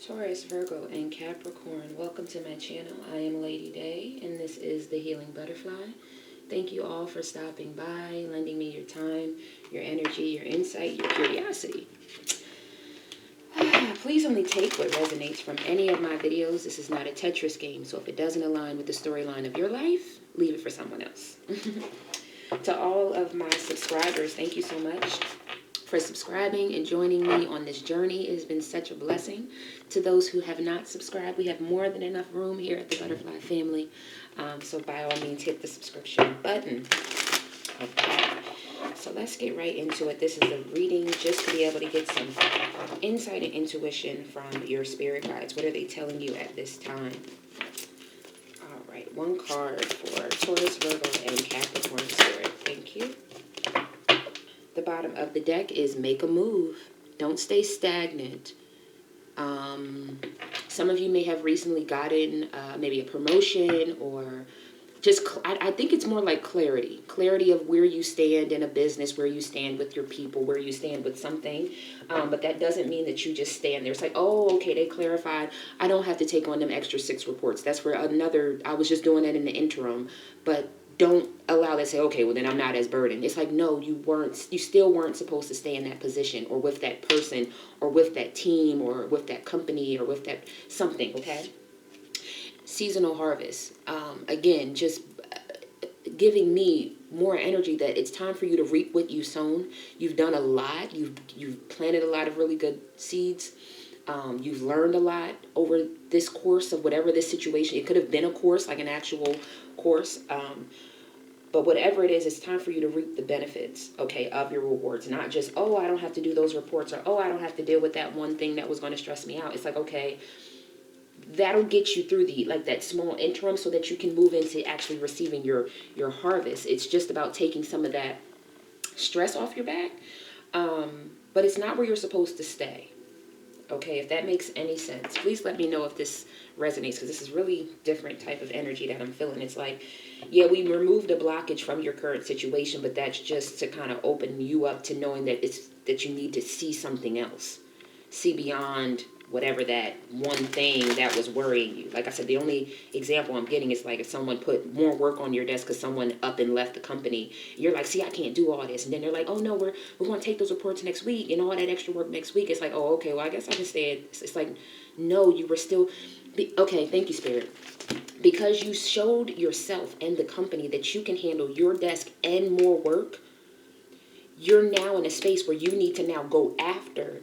Taurus, Virgo, and Capricorn, welcome to my channel. I am Lady Day, and this is the Healing Butterfly. Thank you all for stopping by, lending me your time, your energy, your insight, your curiosity. Please only take what resonates from any of my videos. This is not a Tetris game, so if it doesn't align with the storyline of your life, leave it for someone else. To all of my subscribers, thank you so much for subscribing and joining me on this journey. It has been such a blessing. To those who have not subscribed, we have more than enough room here at the Butterfly family. So by all means, hit the subscription button. Okay, so let's get right into it. This is a reading just to be able to get some insight and intuition from your spirit guides. What are they telling you at this time? All right, one card for Taurus, Virgo, and Capricorn spirit. Thank you. The bottom of the deck is make a move. Don't stay stagnant. Some of you may have recently gotten maybe a promotion, or just, I think it's more like clarity. Clarity of where you stand in a business, where you stand with your people, where you stand with something. But that doesn't mean that you just stand there. It's like, oh, okay, they clarified. I don't have to take on them extra 6 reports. That's for another, I was just doing that in the interim. But don't allow that to say, okay, well, then I'm not as burdened. It's like, no, you still weren't supposed to stay in that position or with that person or with that team or with that company or with that something, okay? Seasonal harvest. Again, just giving me more energy that it's time for you to reap what you've sown. You've done a lot. You've planted a lot of really good seeds. You've learned a lot over this course of whatever this situation. It could have been a course, like an actual course. But whatever it is, it's time for you to reap the benefits, okay, of your rewards. Not just, oh, I don't have to do those reports, or, oh, I don't have to deal with that one thing that was going to stress me out. It's like, okay, that'll get you through that small interim so that you can move into actually receiving your harvest. It's just about taking some of that stress off your back. But it's not where you're supposed to stay. Okay, if that makes any sense, please let me know if this resonates, because this is really different type of energy that I'm feeling. It's like, yeah, we removed a blockage from your current situation, but that's just to kind of open you up to knowing that that you need to see something else, see beyond whatever that one thing that was worrying you. Like I said, the only example I'm getting is like if someone put more work on your desk because someone up and left the company. You're like, see, I can't do all this. And then they're like, oh, no, we're going to take those reports next week and all that extra work next week. It's like, oh, okay, well, I guess I can stay. It's like, no, you were still... Okay, thank you, Spirit. Because you showed yourself and the company that you can handle your desk and more work, you're now in a space where you need to now go after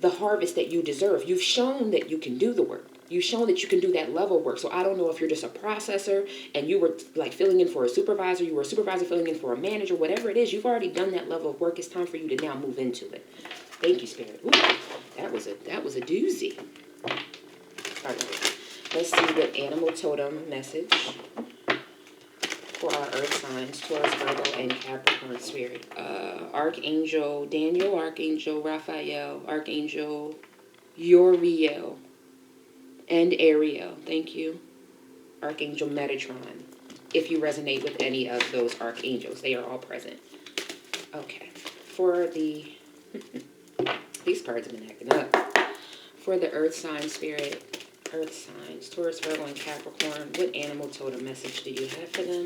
the harvest that you deserve. You've shown that you can do the work. You've shown that you can do that level work. So I don't know if you're just a processor and you were like filling in for a supervisor, you were a supervisor filling in for a manager, whatever it is, you've already done that level of work. It's time for you to now move into it. Thank you, Spirit. Ooh, that was a doozy. All right. Let's see what animal totem message for our earth signs, Taurus, Virgo, and Capricorn spirit. Archangel Daniel, Archangel Raphael, Archangel Uriel, and Ariel. Thank you. Archangel Metatron. If you resonate with any of those archangels, they are all present. Okay. For the... these cards have been acting up. For the earth sign spirit... Earth signs, Taurus, Virgo, and Capricorn, what animal totem message do you have for them?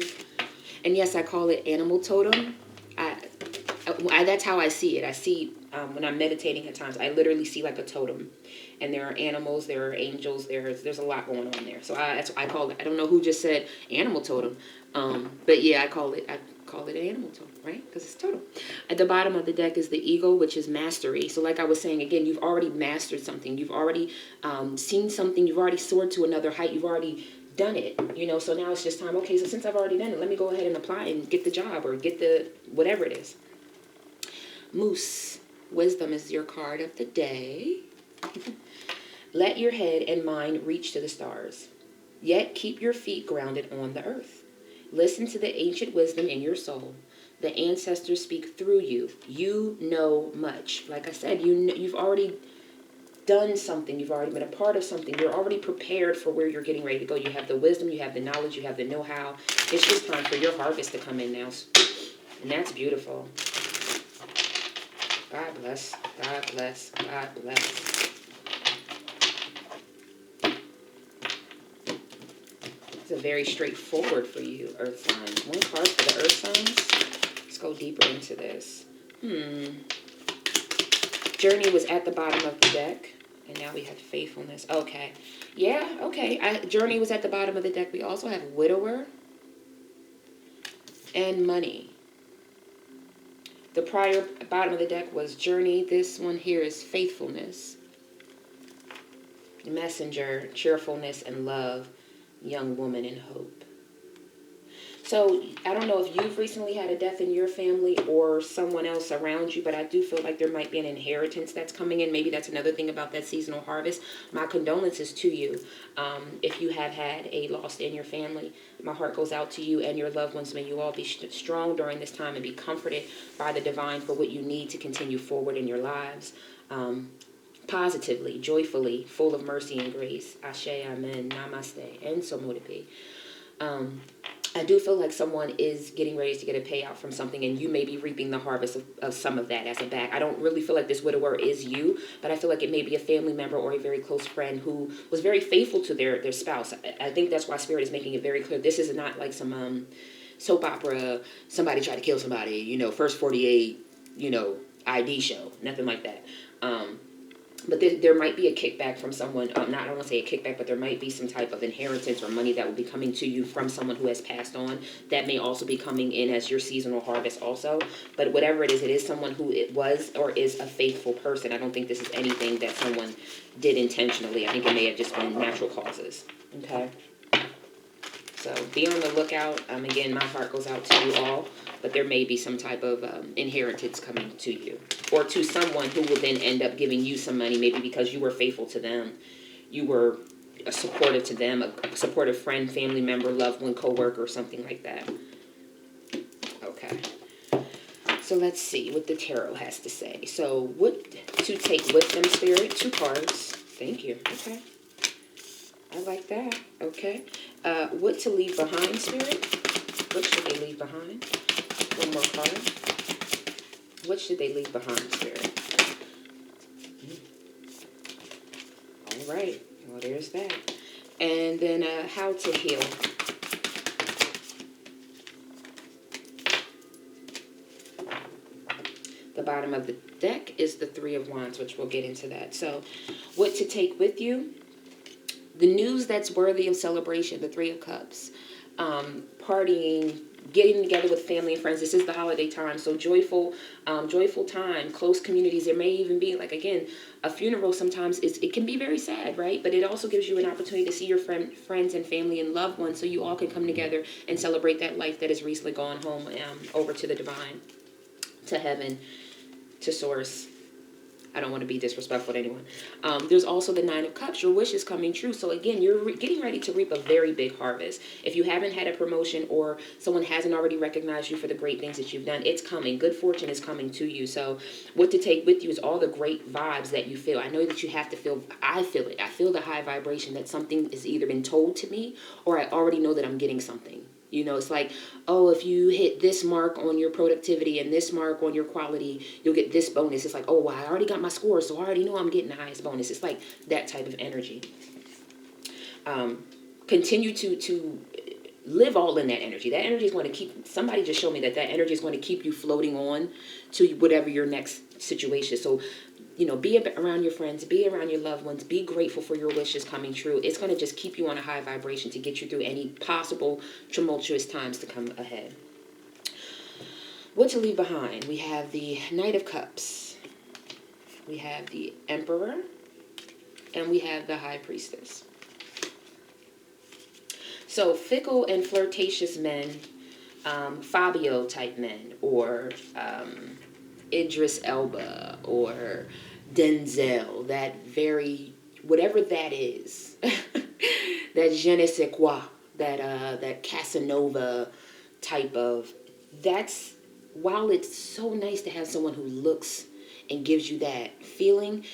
And yes, I call it animal totem. That's how I see it. I see, when I'm meditating at times, I literally see like a totem. And there are animals, there are angels, there's a lot going on there. So that's what I call it. I don't know who just said animal totem. But yeah, I call it an animal totem, right? Because it's totem. At the bottom of the deck is the eagle, which is mastery. So like I was saying, again, you've already mastered something. You've already seen something. You've already soared to another height. You've already done it, so now it's just time. Okay, so since I've already done it, let me go ahead and apply and get the job or get the whatever it is. Moose, wisdom is your card of the day. Let your head and mind reach to the stars, yet keep your feet grounded on the earth. Listen to the ancient wisdom in your soul. The ancestors speak through you. You know much. Like I said, you've already done something. You've already been a part of something. You're already prepared for where you're getting ready to go. You have the wisdom, you have the knowledge, you have the know-how. It's just time for your harvest to come in now. And that's beautiful. God bless. God bless. God bless. It's a very straightforward for you, Earth signs. One card for the Earth signs. Let's go deeper into this. Journey was at the bottom of the deck. And now we have faithfulness. Okay. Yeah, okay. Journey was at the bottom of the deck. We also have widower and money. The prior bottom of the deck was journey. This one here is faithfulness, messenger, cheerfulness, and love, young woman, and hope. So I don't know if you've recently had a death in your family or someone else around you, but I do feel like there might be an inheritance that's coming in. Maybe that's another thing about that seasonal harvest. My condolences to you. If you have had a loss in your family, my heart goes out to you and your loved ones. May you all be strong during this time and be comforted by the divine for what you need to continue forward in your lives. Positively, joyfully, full of mercy and grace. Ashe, amen, namaste, and so mote be. I do feel like someone is getting ready to get a payout from something, and you may be reaping the harvest of some of that as a back. I don't really feel like this widower is you, but I feel like it may be a family member or a very close friend who was very faithful to their spouse. I think that's why Spirit is making it very clear. This is not like some soap opera, somebody tried to kill somebody, first 48, ID show, nothing like that. But there might be a kickback from someone, I don't want to say a kickback, but there might be some type of inheritance or money that will be coming to you from someone who has passed on. That may also be coming in as your seasonal harvest also. But whatever it is someone who it was or is a faithful person. I don't think this is anything that someone did intentionally. I think it may have just been natural causes. Okay? So be on the lookout. Again, my heart goes out to you all. But there may be some type of inheritance coming to you. Or to someone who will then end up giving you some money, maybe because you were faithful to them. You were supportive to them, a supportive friend, family member, loved one, co-worker, or something like that. Okay. So let's see what the tarot has to say. So what to take with them, Spirit? 2 cards. Thank you. Okay. I like that. Okay. What to leave behind, Spirit? What should they leave behind? One more card. What should they leave behind, Spirit? All right. Well, there's that. And then how to heal. The bottom of the deck is the 3 of Wands, which we'll get into that. So what to take with you. The news that's worthy of celebration, the 3 of Cups. Partying, getting together with family and friends. This is the holiday time, so joyful time, close communities. There may even be, like, again, a funeral. Sometimes it can be very sad, right? But it also gives you an opportunity to see your friends and family and loved ones, so you all can come together and celebrate that life that has recently gone home, over to the divine, to heaven, to source. I don't want to be disrespectful to anyone. There's also the 9 of Cups. Your wish is coming true. So again, you're getting ready to reap a very big harvest. If you haven't had a promotion or someone hasn't already recognized you for the great things that you've done, it's coming. Good fortune is coming to you. So what to take with you is all the great vibes that you feel. I know that you have to feel, I feel it. I feel the high vibration that something has either been told to me or I already know that I'm getting something. It's like, oh, if you hit this mark on your productivity and this mark on your quality, you'll get this bonus. It's like, oh, well, I already got my score, so I already know I'm getting the highest bonus. It's like that type of energy. Continue to live all in that energy. That energy is going to keep, somebody just showed me that energy is going to keep you floating on to whatever your next situation is. So, be around your friends, be around your loved ones, be grateful for your wishes coming true. It's going to just keep you on a high vibration to get you through any possible tumultuous times to come ahead. What to leave behind? We have the Knight of Cups. We have the Emperor. And we have the High Priestess. So fickle and flirtatious men, Fabio type men, or Idris Elba, or Denzel, that very, whatever that is, that je ne sais quoi, that Casanova type of, that's, while it's so nice to have someone who looks and gives you that feeling,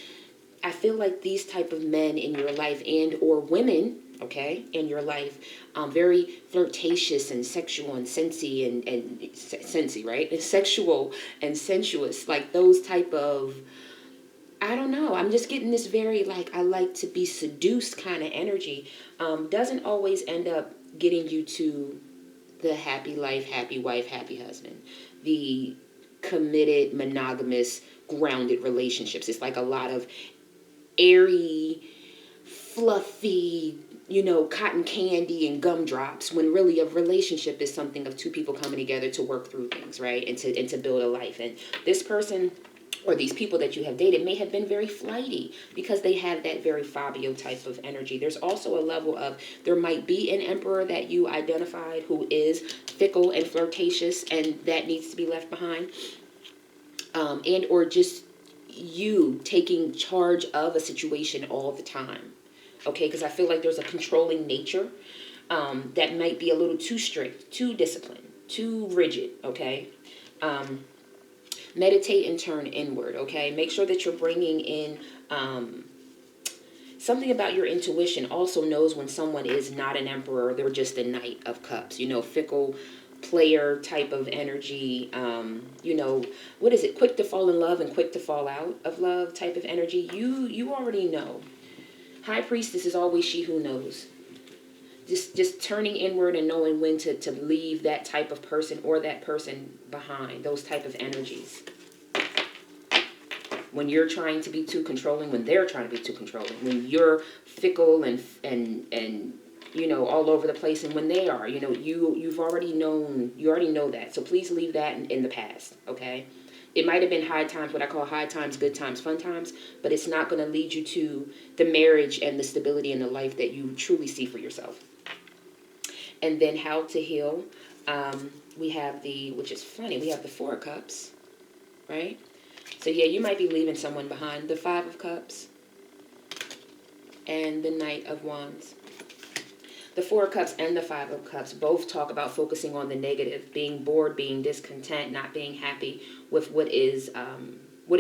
I feel like these type of men in your life and or women, okay, in your life, very flirtatious and sexual and sensy and sensy, right? And sexual and sensuous, like those type of, I don't know, I'm just getting this very, like, I like to be seduced kind of energy. Doesn't always end up getting you to the happy life, happy wife, happy husband, the committed, monogamous, grounded relationships. It's like a lot of airy, fluffy, cotton candy and gumdrops, when really a relationship is something of two people coming together to work through things, right? And to build a life. And this person or these people that you have dated may have been very flighty because they have that very Fabio type of energy. There's also a level of, there might be an emperor that you identified who is fickle and flirtatious, and that needs to be left behind. And or just you taking charge of a situation all the time. Okay, because I feel like there's a controlling nature that might be a little too strict, too disciplined, too rigid, okay? Meditate and turn inward, okay? Make sure that you're bringing in something about your intuition. Also knows when someone is not an emperor, they're just a knight of cups, fickle player type of energy. What is it? Quick to fall in love and quick to fall out of love type of energy. You already know. High priestess is always she who knows. Just turning inward and knowing when to leave that type of person or that person behind. Those type of energies. When you're trying to be too controlling, when they're trying to be too controlling, when you're fickle and all over the place, and when they are, you already know that. So please leave that in the past, okay? It might have been high times, what I call high times, good times, fun times, but it's not going to lead you to the marriage and the stability in the life that you truly see for yourself. And then how to heal. We have which is funny, we have the 4 of Cups, right? So yeah, you might be leaving someone behind. The 5 of Cups and the Knight of Wands. The 4 of Cups and the 5 of Cups both talk about focusing on the negative, being bored, being discontent, not being happy with what is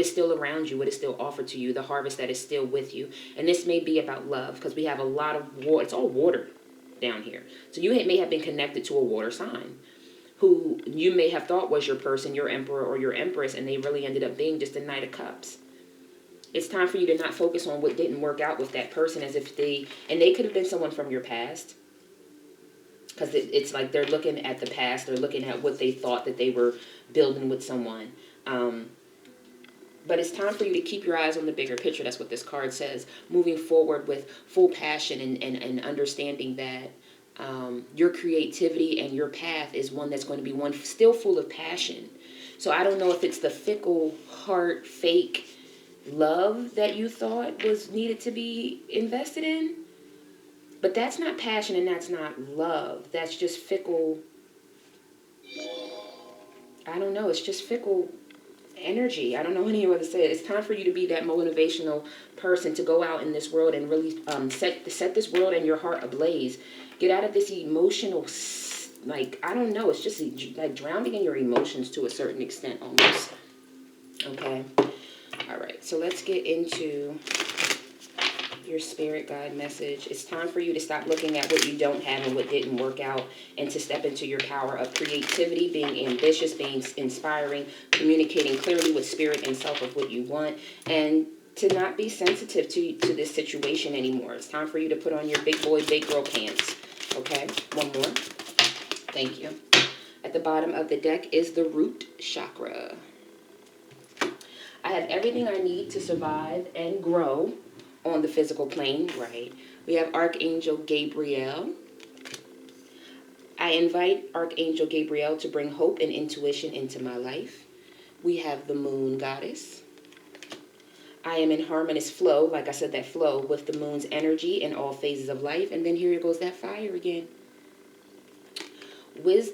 still around you, what is still offered to you, the harvest that is still with you. And this may be about love, because we have a lot of water. It's all water down here. So you may have been connected to a water sign who you may have thought was your person, your emperor or your empress, and they really ended up being just a Knight of Cups. It's time for you to not focus on what didn't work out with that person, as if they could have been someone from your past. Because it's like they're looking at the past. They're looking at what they thought that they were building with someone. But it's time for you to keep your eyes on the bigger picture. That's what this card says. Moving forward with full passion and understanding that your creativity and your path is one that's going to be one still full of passion. So I don't know if it's the fickle, heart, fake love that you thought was needed to be invested in. But that's not passion and that's not love. That's just fickle. I don't know. It's just fickle energy. I don't know any other way to say it. It's time for you to be that motivational person to go out in this world and really set this world and your heart ablaze. Get out of this emotional, I don't know. It's just like drowning in your emotions to a certain extent almost. Okay. All right. So let's get into your spirit guide message. It's time for you to stop looking at what you don't have and what didn't work out, and to step into your power of creativity, being ambitious, being inspiring, communicating clearly with spirit and self of what you want, and to not be sensitive to this situation anymore. It's time for you to put on your big boy, big girl pants. Okay, one more. Thank you. At the bottom of the deck is the root chakra. I have everything I need to survive and grow on the physical plane, right? We have Archangel Gabriel. I invite Archangel Gabriel to bring hope and intuition into my life. We have the Moon Goddess. I am in harmonious flow, like I said, that flow with the moon's energy in all phases of life. And then here goes that fire again.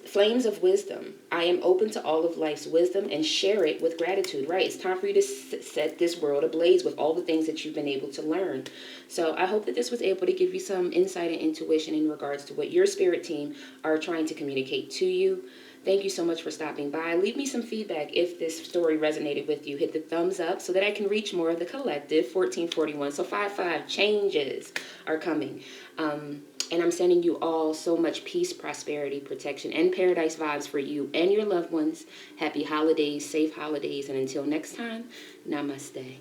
Flames of wisdom. I am open to all of life's wisdom and share it with gratitude, right? It's time for you to set this world ablaze with all the things that you've been able to learn. So I hope that this was able to give you some insight and intuition in regards to what your spirit team are trying to communicate to you. Thank you so much for stopping by. Leave me some feedback if this story resonated with you. Hit the thumbs up so that I can reach more of the collective. 1441. So 5-5 changes are coming. And I'm sending you all so much peace, prosperity, protection, and paradise vibes for you and your loved ones. Happy holidays, safe holidays, and until next time, namaste.